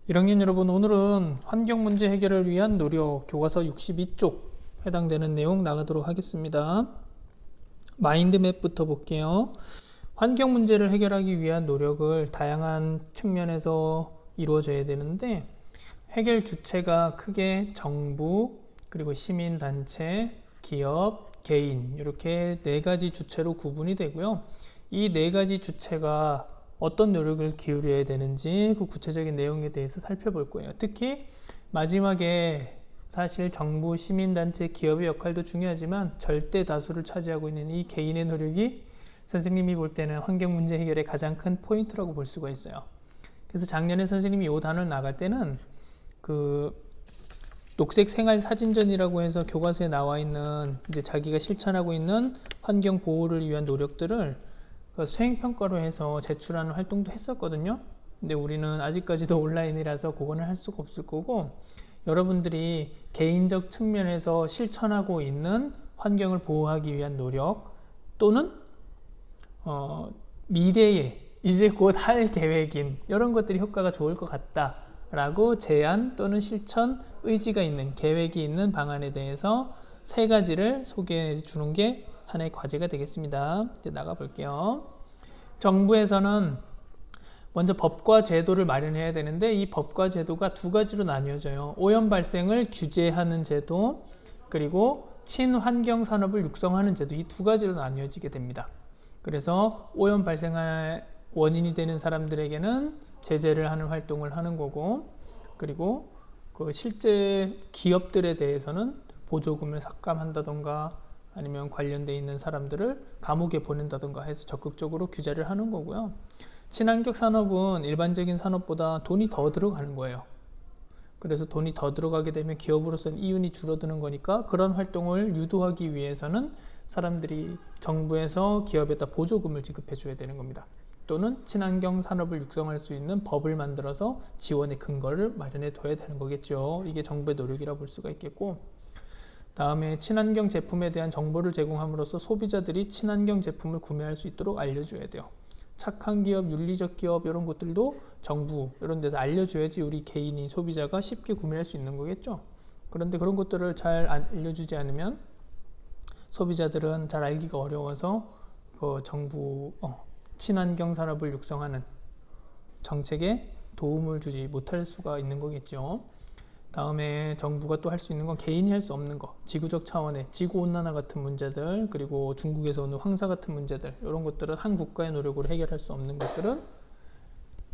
1학년 여러분, 오늘은 환경 문제 해결을 위한 노력 교과서 62쪽 해당되는 내용 나가도록 하겠습니다. 마인드맵부터 볼게요. 환경 문제를 해결하기 위한 노력을 다양한 측면에서 이루어져야 되는데, 해결 주체가 크게 정부, 그리고 시민단체, 기업, 개인, 이렇게 네 가지 주체로 구분이 되고요. 이 네 가지 주체가 어떤 노력을 기울여야 되는지 그 구체적인 내용에 대해서 살펴볼 거예요. 특히 마지막에 사실 정부, 시민단체, 기업의 역할도 중요하지만 절대 다수를 차지하고 있는 이 개인의 노력이 선생님이 볼 때는 환경 문제 해결의 가장 큰 포인트라고 볼 수가 있어요. 그래서 작년에 선생님이 이 단을 나갈 때는 그 녹색 생활 사진전이라고 해서 교과서에 나와 있는 이제 자기가 실천하고 있는 환경 보호를 위한 노력들을 수행평가로 해서 제출하는 활동도 했었거든요. 근데 우리는 아직까지도 온라인이라서 그거는 할 수가 없을 거고, 여러분들이 개인적 측면에서 실천하고 있는 환경을 보호하기 위한 노력 또는 미래에 이제 곧 할 계획인 이런 것들이 효과가 좋을 것 같다 라고 제안 또는 실천 의지가 있는, 계획이 있는 방안에 대해서 세 가지를 소개해 주는 게 하나의 과제가 되겠습니다. 이제 나가 볼게요. 정부에서는 먼저 법과 제도를 마련해야 되는데, 이 법과 제도가 두 가지로 나뉘어져요. 오염 발생을 규제하는 제도, 그리고 친환경 산업을 육성하는 제도, 이 두 가지로 나뉘어지게 됩니다. 그래서 오염 발생할 원인이 되는 사람들에게는 제재를 하는 활동을 하는 거고, 그리고 그 실제 기업들에 대해서는 보조금을 삭감한다던가 아니면 관련돼 있는 사람들을 감옥에 보낸다던가 해서 적극적으로 규제를 하는 거고요. 친환경 산업은 일반적인 산업보다 돈이 더 들어가는 거예요. 그래서 돈이 더 들어가게 되면 기업으로서는 이윤이 줄어드는 거니까, 그런 활동을 유도하기 위해서는 사람들이 정부에서 기업에다 보조금을 지급해 줘야 되는 겁니다. 또는 친환경 산업을 육성할 수 있는 법을 만들어서 지원의 근거를 마련해 둬야 되는 거겠죠. 이게 정부의 노력이라 볼 수가 있겠고, 다음에 친환경 제품에 대한 정보를 제공함으로써 소비자들이 친환경 제품을 구매할 수 있도록 알려줘야 돼요. 착한 기업, 윤리적 기업 이런 것들도 정부 이런 데서 알려줘야지 우리 개인이, 소비자가 쉽게 구매할 수 있는 거겠죠. 그런데 그런 것들을 잘 알려주지 않으면 소비자들은 잘 알기가 어려워서 그 정부 친환경 산업을 육성하는 정책에 도움을 주지 못할 수가 있는 거겠죠. 다음에 정부가 또 할 수 있는 건 개인이 할 수 없는 거, 지구적 차원의 지구온난화 같은 문제들, 그리고 중국에서 오는 황사 같은 문제들, 이런 것들은 한 국가의 노력으로 해결할 수 없는 것들은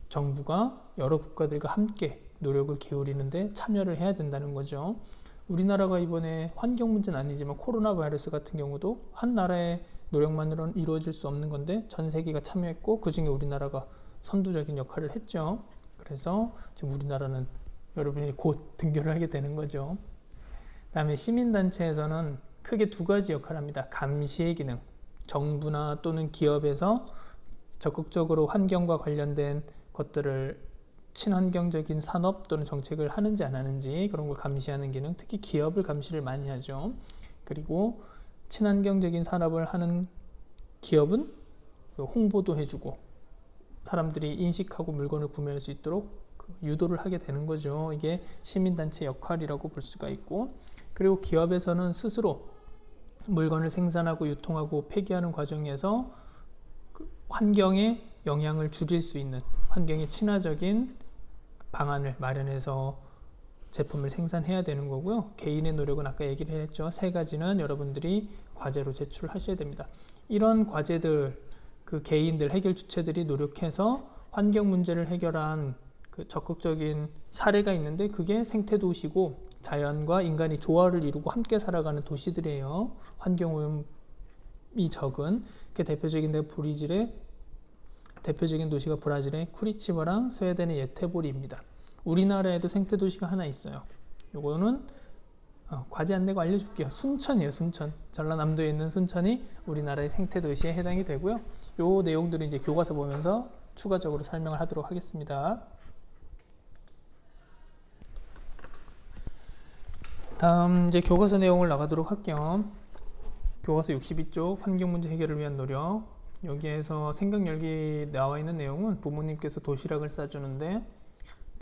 정부가 여러 국가들과 함께 노력을 기울이는데 참여를 해야 된다는 거죠. 우리나라가 이번에 환경 문제는 아니지만 코로나 바이러스 같은 경우도 한 나라의 노력만으로는 이루어질 수 없는 건데 전 세계가 참여했고, 그 중에 우리나라가 선두적인 역할을 했죠. 그래서 지금 우리나라는 여러분이 곧 등교를 하게 되는 거죠. 다음에 시민단체에서는 크게 두 가지 역할을 합니다. 감시의 기능, 정부나 또는 기업에서 적극적으로 환경과 관련된 것들을 친환경적인 산업 또는 정책을 하는지 안 하는지 그런 걸 감시하는 기능, 특히 기업을 감시를 많이 하죠. 그리고 친환경적인 산업을 하는 기업은 홍보도 해주고 사람들이 인식하고 물건을 구매할 수 있도록 유도를 하게 되는 거죠. 이게 시민단체 역할이라고 볼 수가 있고, 그리고 기업에서는 스스로 물건을 생산하고 유통하고 폐기하는 과정에서 환경에 영향을 줄일 수 있는, 환경에 친화적인 방안을 마련해서 제품을 생산해야 되는 거고요. 개인의 노력은 아까 얘기를 했죠. 세 가지는 여러분들이 과제로 제출하셔야 됩니다. 이런 과제들, 그 개인들, 해결 주체들이 노력해서 환경 문제를 해결한 그 적극적인 사례가 있는데, 그게 생태도시고 자연과 인간이 조화를 이루고 함께 살아가는 도시들이에요. 환경오염이 적은 그 대표적인 도시가 브라질의 쿠리치바랑 스웨덴의 예테보리입니다. 우리나라에도 생태도시가 하나 있어요. 요거는 과제 안 내고 알려줄게요. 순천이에요. 순천. 전라남도에 있는 순천이 우리나라의 생태도시에 해당이 되고요. 요 내용들을 이제 교과서 보면서 추가적으로 설명을 하도록 하겠습니다. 다음 이제 교과서 내용을 나가도록 할게요. 교과서 62쪽 환경문제 해결을 위한 노력. 여기에서 생각열기 나와 있는 내용은 부모님께서 도시락을 싸주는데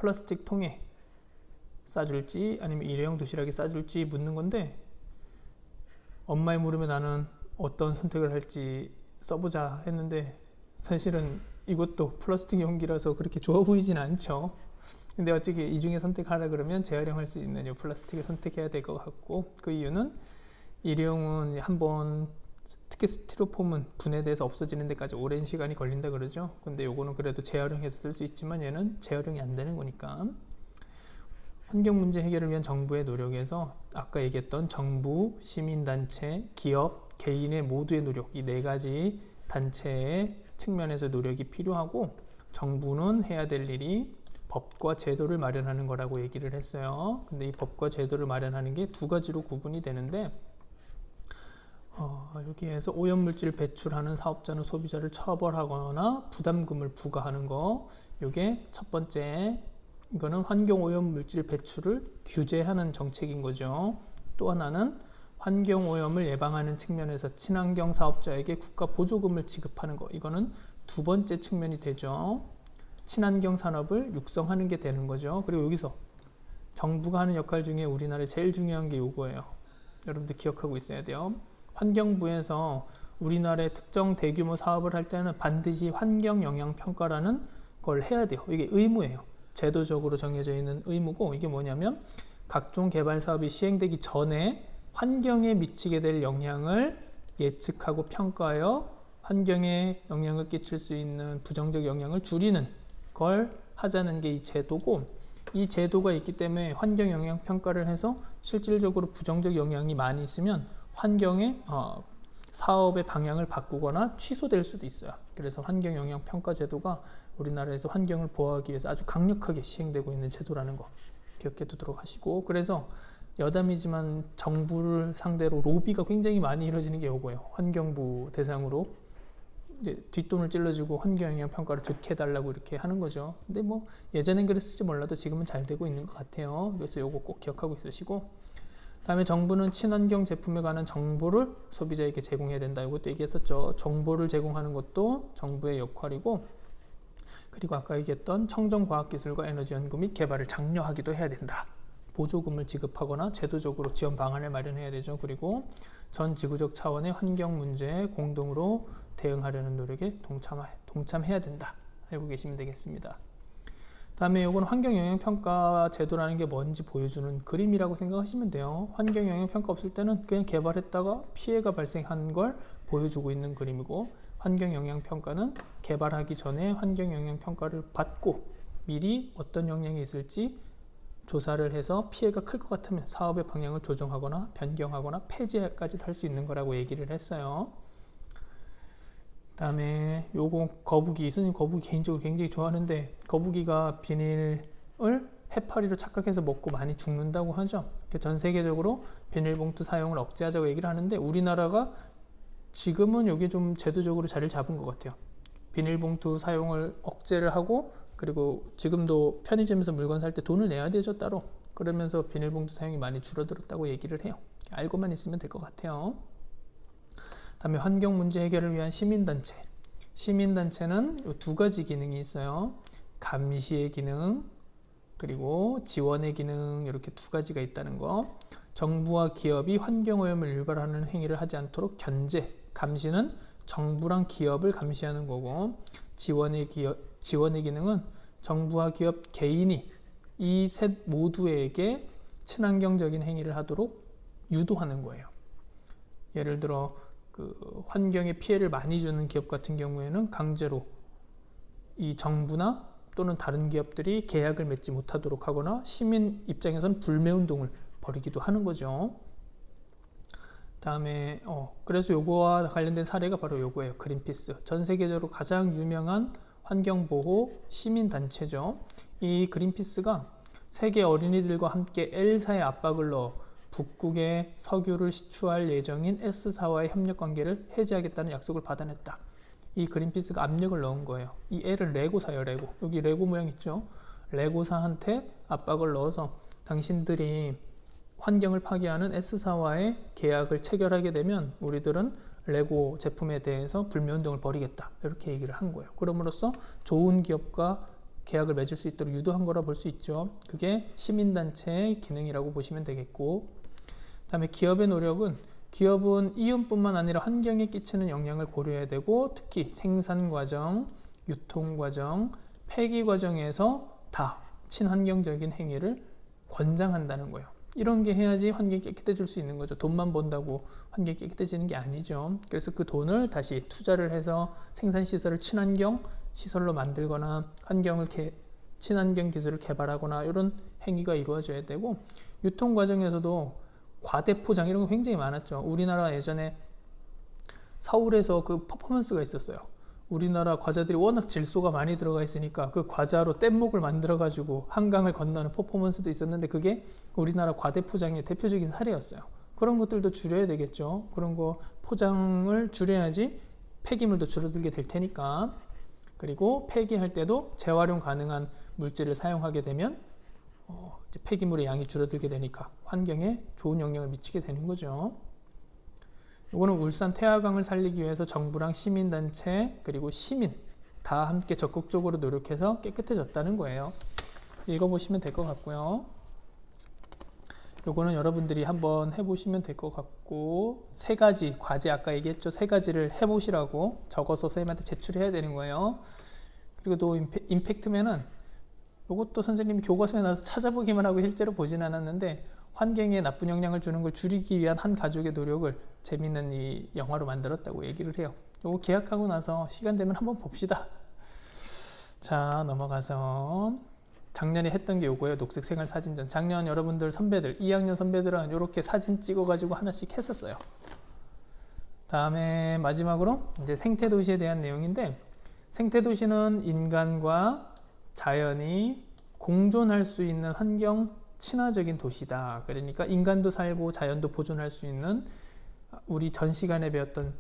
플라스틱 통에 싸줄지 아니면 일회용 도시락에 싸줄지 묻는 건데, 엄마의 물음에 나는 어떤 선택을 할지 써보자 했는데 사실은 이것도 플라스틱 용기라서 그렇게 좋아 보이진 않죠. 근데 어차피 이 중에 선택하라 그러면 재활용할 수 있는 이 플라스틱을 선택해야 될 것 같고, 그 이유는 일회용은 한번, 특히 스티로폼은 분해돼서 없어지는 데까지 오랜 시간이 걸린다 그러죠. 근데 요거는 그래도 재활용해서 쓸 수 있지만 얘는 재활용이 안 되는 거니까. 환경 문제 해결을 위한 정부의 노력에서 아까 얘기했던 정부, 시민단체, 기업, 개인의 모두의 노력, 이 네 가지 단체의 측면에서 노력이 필요하고, 정부는 해야 될 일이 법과 제도를 마련하는 거라고 얘기를 했어요. 근데 이 법과 제도를 마련하는 게 두 가지로 구분이 되는데, 여기에서 오염물질 배출하는 사업자는 소비자를 처벌하거나 부담금을 부과하는 거, 이게 첫 번째, 이거는 환경오염물질 배출을 규제하는 정책인 거죠. 또 하나는 환경오염을 예방하는 측면에서 친환경 사업자에게 국가 보조금을 지급하는 거, 이거는 두 번째 측면이 되죠. 친환경 산업을 육성하는 게 되는 거죠. 그리고 여기서 정부가 하는 역할 중에 우리나라에 제일 중요한 게 요거예요. 여러분들 기억하고 있어야 돼요. 환경부에서 우리나라의 특정 대규모 사업을 할 때는 반드시 환경영향평가라는 걸 해야 돼요. 이게 의무예요. 제도적으로 정해져 있는 의무고, 이게 뭐냐면 각종 개발 사업이 시행되기 전에 환경에 미치게 될 영향을 예측하고 평가하여 환경에 영향을 끼칠 수 있는 부정적 영향을 줄이는 걸 하자는 게 이 제도고, 이 제도가 있기 때문에 환경영향평가를 해서 실질적으로 부정적 영향이 많이 있으면 환경의 사업의 방향을 바꾸거나 취소될 수도 있어요. 그래서 환경영향평가 제도가 우리나라에서 환경을 보호하기 위해서 아주 강력하게 시행되고 있는 제도라는 거 기억해 두도록 하시고, 그래서 여담이지만 정부를 상대로 로비가 굉장히 많이 이루어지는 게 요거예요. 환경부 대상으로 이제 뒷돈을 찔러주고 환경영향평가를 좋게 해달라고 이렇게 하는 거죠. 근데 뭐 예전엔 그랬을지 몰라도 지금은 잘 되고 있는 것 같아요. 그래서 요거 꼭 기억하고 있으시고, 다음에 정부는 친환경 제품에 관한 정보를 소비자에게 제공해야 된다. 이것도 얘기했었죠. 정보를 제공하는 것도 정부의 역할이고, 그리고 아까 얘기했던 청정과학기술과 에너지연구 및 개발을 장려하기도 해야 된다. 보조금을 지급하거나 제도적으로 지원 방안을 마련해야 되죠. 그리고 전 지구적 차원의 환경 문제에 공동으로 대응하려는 노력에 동참해야 된다. 알고 계시면 되겠습니다. 다음에 이건 환경영향평가 제도라는 게 뭔지 보여주는 그림이라고 생각하시면 돼요. 환경영향평가 없을 때는 그냥 개발했다가 피해가 발생한 걸 보여주고 있는 그림이고, 환경영향평가는 개발하기 전에 환경영향평가를 받고 미리 어떤 영향이 있을지 조사를 해서 피해가 클 것 같으면 사업의 방향을 조정하거나 변경하거나 폐지까지도 할 수 있는 거라고 얘기를 했어요. 다음에 요거 거북이, 선생님 거북이 개인적으로 굉장히 좋아하는데, 거북이가 비닐을 해파리로 착각해서 먹고 많이 죽는다고 하죠. 전 세계적으로 비닐봉투 사용을 억제하자고 얘기를 하는데, 우리나라가 지금은 이게 좀 제도적으로 자리를 잡은 것 같아요. 비닐봉투 사용을 억제를 하고, 그리고 지금도 편의점에서 물건 살 때 돈을 내야 되죠, 따로. 그러면서 비닐봉투 사용이 많이 줄어들었다고 얘기를 해요. 알고만 있으면 될 것 같아요. 다음에 환경 문제 해결을 위한 시민단체. 시민단체는 이 두 가지 기능이 있어요. 감시의 기능, 그리고 지원의 기능, 이렇게 두 가지가 있다는 거. 정부와 기업이 환경오염을 유발하는 행위를 하지 않도록 견제, 감시는 정부랑 기업을 감시하는 거고, 지원의 기능은 정부와 기업, 개인이 이 셋 모두에게 친환경적인 행위를 하도록 유도하는 거예요. 예를 들어 환경에 피해를 많이 주는 기업 같은 경우에는 강제로 이 정부나 또는 다른 기업들이 계약을 맺지 못하도록 하거나, 시민 입장에서는 불매운동을 벌이기도 하는 거죠. 다음에 그래서 요거와 관련된 사례가 바로 요거예요. 그린피스. 전 세계적으로 가장 유명한 환경보호 시민단체죠. 이 그린피스가 세계 어린이들과 함께 L사의 압박을 넣어 북극에 석유를 시추할 예정인 S사와의 협력관계를 해지하겠다는 약속을 받아냈다. 이 그린피스가 압력을 넣은 거예요. 이 L은 레고사예요. 레고. 여기 레고 모양 있죠. 레고사한테 압박을 넣어서 당신들이 환경을 파괴하는 S사와의 계약을 체결하게 되면 우리들은 레고 제품에 대해서 불매운동을 벌이겠다. 이렇게 얘기를 한 거예요. 그럼으로써 좋은 기업과 계약을 맺을 수 있도록 유도한 거라 볼 수 있죠. 그게 시민단체의 기능이라고 보시면 되겠고, 그다음에 기업의 노력은 기업은 이윤뿐만 아니라 환경에 끼치는 영향을 고려해야 되고 특히 생산 과정, 유통 과정, 폐기 과정에서 다 친환경적인 행위를 권장한다는 거예요. 이런 게 해야지 환경이 깨끗해질 수 있는 거죠. 돈만 번다고 환경이 깨끗해지는 게 아니죠. 그래서 그 돈을 다시 투자를 해서 생산시설을 친환경 시설로 만들거나 친환경 기술을 개발하거나 이런 행위가 이루어져야 되고, 유통 과정에서도 과대포장 이런 거 굉장히 많았죠. 우리나라 예전에 서울에서 그 퍼포먼스가 있었어요. 우리나라 과자들이 워낙 질소가 많이 들어가 있으니까 그 과자로 뗏목을 만들어 가지고 한강을 건너는 퍼포먼스도 있었는데 그게 우리나라 과대포장의 대표적인 사례였어요. 그런 것들도 줄여야 되겠죠. 그런 거 포장을 줄여야지 폐기물도 줄어들게 될 테니까. 그리고 폐기할 때도 재활용 가능한 물질을 사용하게 되면 이제 폐기물의 양이 줄어들게 되니까 환경에 좋은 영향을 미치게 되는 거죠. 이거는 울산 태화강을 살리기 위해서 정부랑 시민단체 그리고 시민 다 함께 적극적으로 노력해서 깨끗해졌다는 거예요. 읽어보시면 될 것 같고요. 요거는 여러분들이 한번 해보시면 될 것 같고, 세 가지 과제 아까 얘기했죠. 세 가지를 해보시라고 적어서 선생님한테 제출해야 되는 거예요. 그리고 또 임팩트면은 요것도 선생님이 교과서에 나와서 찾아보기만 하고 실제로 보진 않았는데 환경에 나쁜 영향을 주는 걸 줄이기 위한 한 가족의 노력을 재밌는 이 영화로 만들었다고 얘기를 해요. 요거 계약하고 나서 시간 되면 한번 봅시다. 자, 넘어가서 작년에 했던 게 요거예요. 녹색 생활 사진전. 작년 여러분들 선배들 2학년 선배들은 이렇게 사진 찍어 가지고 하나씩 했었어요. 다음에 마지막으로 이제 생태도시에 대한 내용인데, 생태도시는 인간과 자연이 공존할 수 있는 환경 친화적인 도시다. 그러니까 인간도 살고 자연도 보존할 수 있는, 우리 전 시간에 배웠던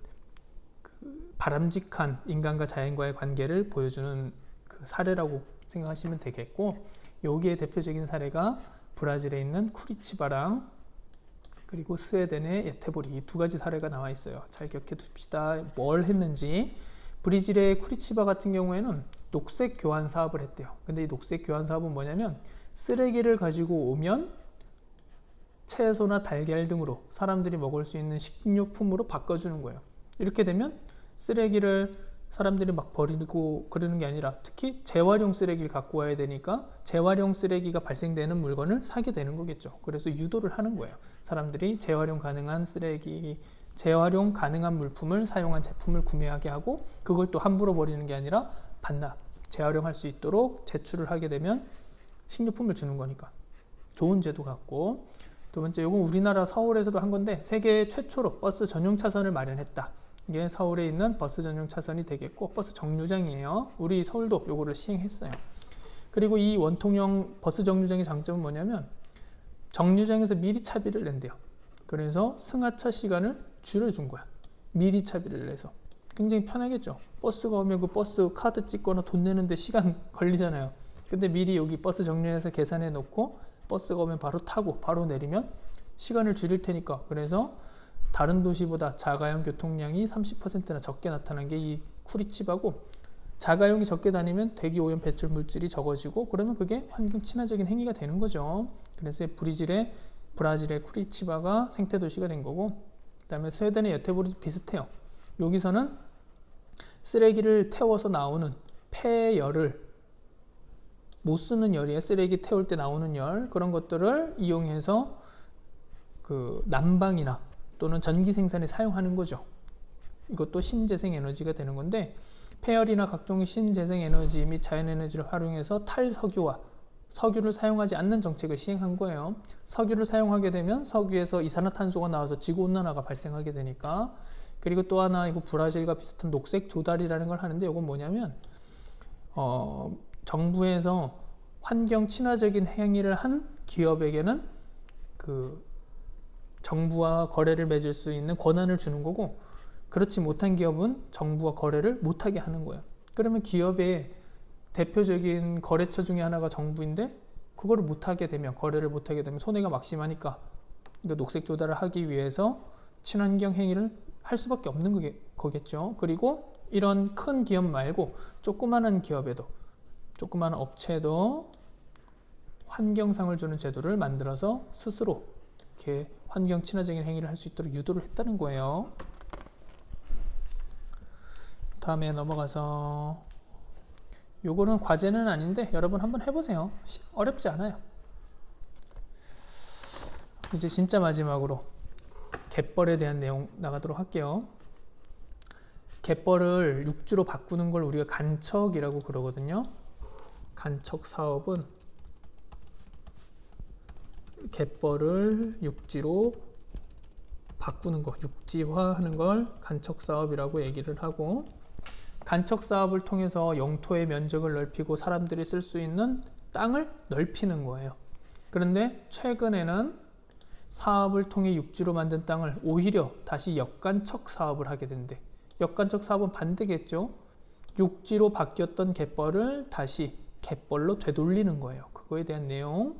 그 바람직한 인간과 자연과의 관계를 보여주는 그 사례라고 생각하시면 되겠고, 여기에 대표적인 사례가 브라질에 있는 쿠리치바랑 그리고 스웨덴의 예테보리, 이 두 가지 사례가 나와 있어요. 잘 기억해 둡시다. 뭘 했는지. 브라질의 쿠리치바 같은 경우에는 녹색 교환 사업을 했대요. 근데 이 녹색 교환 사업은 뭐냐면 쓰레기를 가지고 오면 채소나 달걀 등으로 사람들이 먹을 수 있는 식료품으로 바꿔주는 거예요. 이렇게 되면 쓰레기를 사람들이 막 버리고 그러는 게 아니라 특히 재활용 쓰레기를 갖고 와야 되니까 재활용 쓰레기가 발생되는 물건을 사게 되는 거겠죠. 그래서 유도를 하는 거예요. 사람들이 재활용 가능한 쓰레기, 재활용 가능한 물품을 사용한 제품을 구매하게 하고, 그걸 또 함부로 버리는 게 아니라 반납, 재활용할 수 있도록 제출을 하게 되면 식료품을 주는 거니까 좋은 제도 같고, 두 번째, 이건 우리나라 서울에서도 한 건데 세계 최초로 버스 전용 차선을 마련했다. 이게 서울에 있는 버스 전용 차선이 되겠고, 버스 정류장이에요. 우리 서울도 요거를 시행했어요. 그리고 이 원통형 버스 정류장의 장점은 뭐냐면 정류장에서 미리 차비를 낸대요. 그래서 승하차 시간을 줄여준 거야. 미리 차비를 내서. 굉장히 편하겠죠. 버스가 오면 그 버스 카드 찍거나 돈 내는데 시간 걸리잖아요. 근데 미리 여기 버스 정류장에서 계산해 놓고 버스가 오면 바로 타고 바로 내리면 시간을 줄일 테니까. 그래서 다른 도시보다 자가용 교통량이 30%나 적게 나타난 게 이 쿠리치바고, 자가용이 적게 다니면 대기 오염 배출 물질이 적어지고 그러면 그게 환경 친화적인 행위가 되는 거죠. 그래서 브라질의 쿠리치바가 생태도시가 된 거고, 그 다음에 스웨덴의 예테보리도 비슷해요. 여기서는 쓰레기를 태워서 나오는 폐열을, 못 쓰는 열이에요. 쓰레기 태울 때 나오는 열, 그런 것들을 이용해서 그 난방이나 또는 전기 생산에 사용하는 거죠. 이것도 신재생 에너지가 되는 건데, 폐열이나 각종 신재생 에너지 및 자연에너지를 활용해서 탈석유와 석유를 사용하지 않는 정책을 시행한 거예요. 석유를 사용하게 되면 석유에서 이산화탄소가 나와서 지구온난화가 발생하게 되니까. 그리고 또 하나, 이거 브라질과 비슷한 녹색 조달이라는 걸 하는데, 이건 뭐냐면 정부에서 환경 친화적인 행위를 한 기업에게는 그 정부와 거래를 맺을 수 있는 권한을 주는 거고, 그렇지 못한 기업은 정부와 거래를 못하게 하는 거예요. 그러면 기업의 대표적인 거래처 중에 하나가 정부인데 그거를 못하게 되면, 거래를 못하게 되면 손해가 막심하니까 녹색 조달을 하기 위해서 친환경 행위를 할 수밖에 없는 거겠죠. 그리고 이런 큰 기업 말고 조그마한 기업에도, 조그마한 업체도 환경상을 주는 제도를 만들어서 스스로 이렇게 환경 친화적인 행위를 할 수 있도록 유도를 했다는 거예요. 다음에 넘어가서 요거는 과제는 아닌데 여러분 한번 해보세요. 어렵지 않아요. 이제 진짜 마지막으로 갯벌에 대한 내용 나가도록 할게요. 갯벌을 육지로 바꾸는 걸 우리가 간척이라고 그러거든요. 간척 사업은 갯벌을 육지로 바꾸는 거, 육지화하는 걸 간척 사업이라고 얘기를 하고, 간척 사업을 통해서 영토의 면적을 넓히고 사람들이 쓸 수 있는 땅을 넓히는 거예요. 그런데 최근에는 사업을 통해 육지로 만든 땅을 오히려 다시 역간척 사업을 하게 된대. 역간척 사업은 반대겠죠. 육지로 바뀌었던 갯벌을 다시 갯벌로 되돌리는 거예요. 그거에 대한 내용.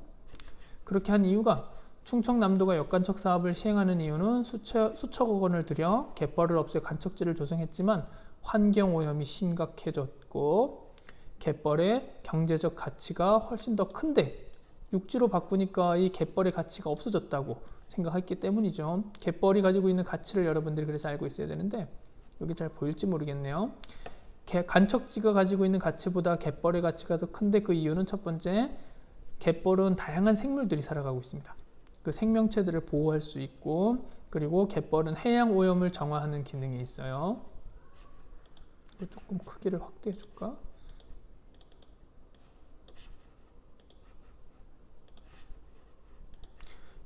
그렇게 한 이유가, 충청남도가 역간척 사업을 시행하는 이유는 수천억 원을 들여 갯벌을 없애 간척지를 조성했지만 환경오염이 심각해졌고 갯벌의 경제적 가치가 훨씬 더 큰데 육지로 바꾸니까 이 갯벌의 가치가 없어졌다고 생각했기 때문이죠. 갯벌이 가지고 있는 가치를 여러분들이 그래서 알고 있어야 되는데, 여기 잘 보일지 모르겠네요. 간척지가 가지고 있는 가치보다 갯벌의 가치가 더 큰데, 그 이유는 첫 번째, 갯벌은 다양한 생물들이 살아가고 있습니다. 그 생명체들을 보호할 수 있고, 그리고 갯벌은 해양 오염을 정화하는 기능이 있어요. 조금 크기를 확대해 줄까?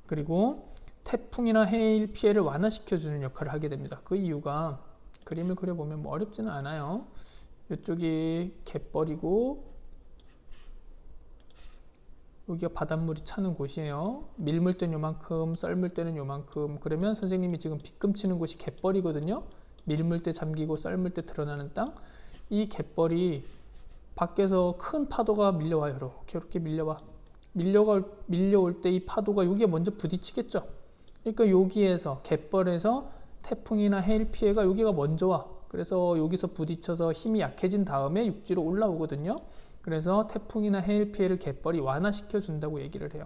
그리고 태풍이나 해일 피해를 완화시켜주는 역할을 하게 됩니다. 그 이유가, 그림을 그려보면 뭐 어렵지는 않아요. 이쪽이 갯벌이고 여기가 바닷물이 차는 곳이에요. 밀물 때는 요만큼, 썰물 때는 요만큼. 그러면 선생님이 지금 빗금 치는 곳이 갯벌이거든요. 밀물 때 잠기고 썰물 때 드러나는 땅. 이 갯벌이 밖에서 큰 파도가 밀려와요. 이렇게 밀려와. 밀려올 때 이 파도가 여기에 먼저 부딪히겠죠. 그러니까 여기에서, 갯벌에서 태풍이나 해일 피해가 여기가 먼저 와. 그래서 여기서 부딪혀서 힘이 약해진 다음에 육지로 올라오거든요. 그래서 태풍이나 해일 피해를 갯벌이 완화시켜 준다고 얘기를 해요.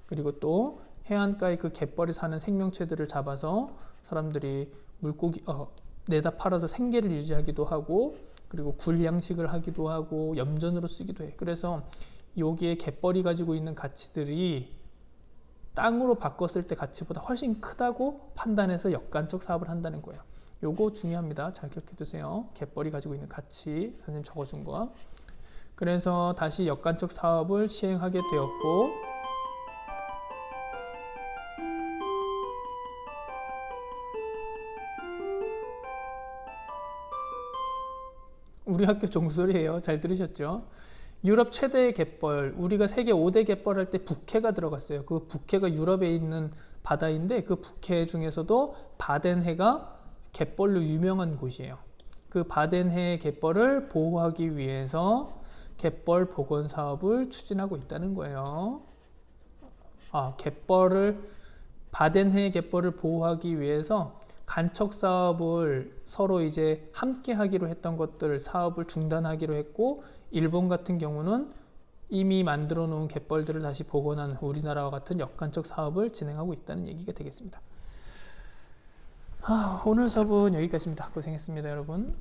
그리고 또 해안가에 그 갯벌에 사는 생명체들을 잡아서 사람들이 물고기 내다 팔아서 생계를 유지하기도 하고, 그리고 굴 양식을 하기도 하고 염전으로 쓰기도 해. 그래서 여기에 갯벌이 가지고 있는 가치들이 땅으로 바꿨을 때 가치보다 훨씬 크다고 판단해서 역간척 사업을 한다는 거예요. 요거 중요합니다. 잘 기억해 두세요. 갯벌이 가지고 있는 가치, 선생님 적어준 거. 그래서 다시 역간척 사업을 시행하게 되었고, 우리 학교 종소리예요. 잘 들으셨죠? 유럽 최대의 갯벌, 우리가 세계 5대 갯벌 할 때 북해가 들어갔어요. 그 북해가 유럽에 있는 바다인데, 그 북해 중에서도 바덴해가 갯벌로 유명한 곳이에요. 그 바덴해의 갯벌을 보호하기 위해서 갯벌 복원 사업을 추진하고 있다는 거예요. 바덴해의 갯벌을 보호하기 위해서 간척 사업을 서로 이제 함께 하기로 했던 것들 사업을 중단하기로 했고, 일본 같은 경우는 이미 만들어 놓은 갯벌들을 다시 복원한 우리나라와 같은 역간척 사업을 진행하고 있다는 얘기가 되겠습니다. 오늘 수업은 여기까지입니다. 고생했습니다, 여러분.